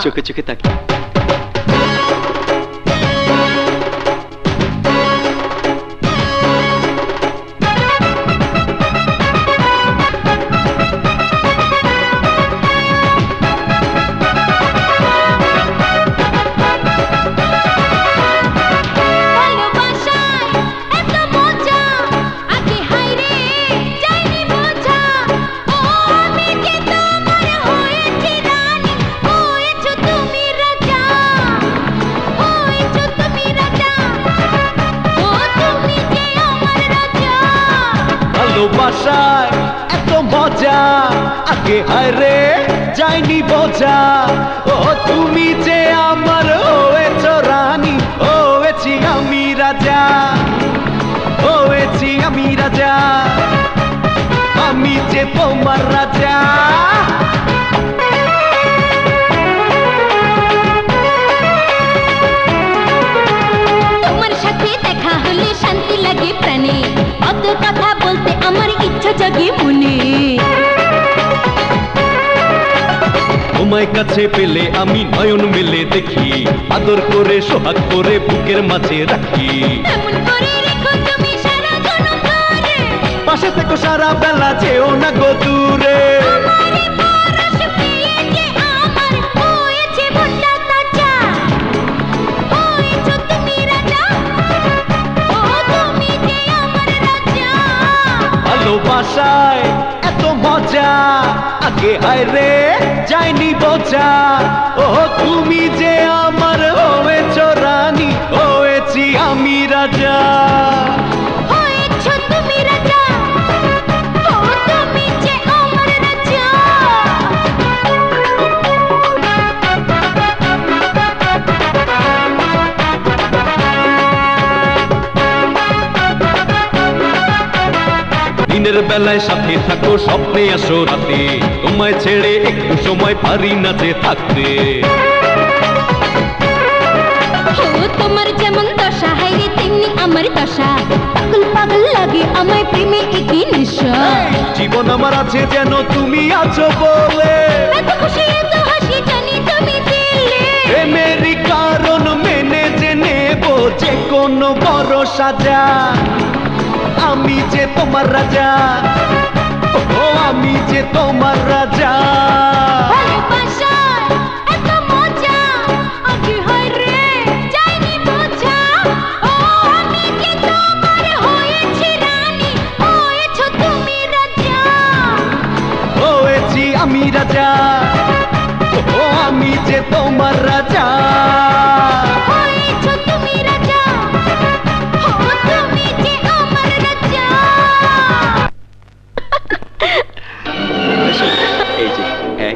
চোখে চোখে তাকি। ভালোবাসায় এত মজা আগে হায় রে যায়নি বোঝা। ও তুমি যে আমার হয়েছ রানী, হয়েছি আমি রাজা, হয়েছি আমি রাজা, আমি যে তোমার রাজা। তোমার সাথে দেখা হলে শান্তি লাগে প্রাণে, অত কথা বলতে আমার ইচ্ছা জাগে মনে। তোমায় কাছে পেলে আমি নয়ন মেলে দেখি, আদর করে সোহাগ করে বুকের মাঝে রাখি। এমন করে রেখো তুমি সারা জনম ধরে, পাশে থেকো সারা বেলা, যেও না গো দূরে। আমারে পরশ পেয়ে যে আমার হয়েছে ভুট্টা তাজা, হয়েছো তুমি রাজা, ও তুমি যে আমার রাজা। ভালোবাসায় এত মজা আগে হায় রে যায়নি বোঝা। ও তুমি যে আমার হয়েছ রানী, হয়েছি আমি রাজা, হয়েছো তুমি রাজা, ও তুমি যে আমার রাজা। দিনের বেলায় সাথে থাকো, স্বপ্নে আসো রাতে, তোমায় ছেড়ে একটু সময় পারি না যে থাকতে। ও তোমার যেমন দশা হাইরে তেমনি আমার দশা, পাগল পাগল লাগে আমায় প্রেমে একই নেশা। জীবন আমার আছে যেন তুমি আছো বলে, এত খুশি এত হাসি জানি তুমি দিলে। প্রেমেরই কারণ মেনে যে নেব যে কোনো বড় সাজা। আমি যে তোমার রাজা, ও আমি যে তোমার রাজা। ভালোবাসায় এত মজা আগে হয় রে যায়নি বোঝা। ও আমি যে তোমার হয়েছি রানী, হয়েছো তুমি রাজা, হয়েছি আমি রাজা, ও আমি যে তোমার রাজা। হয়েছো তুমি রাজা, ও তুমি যে আমার রাজা। এই যে হ্যাঁ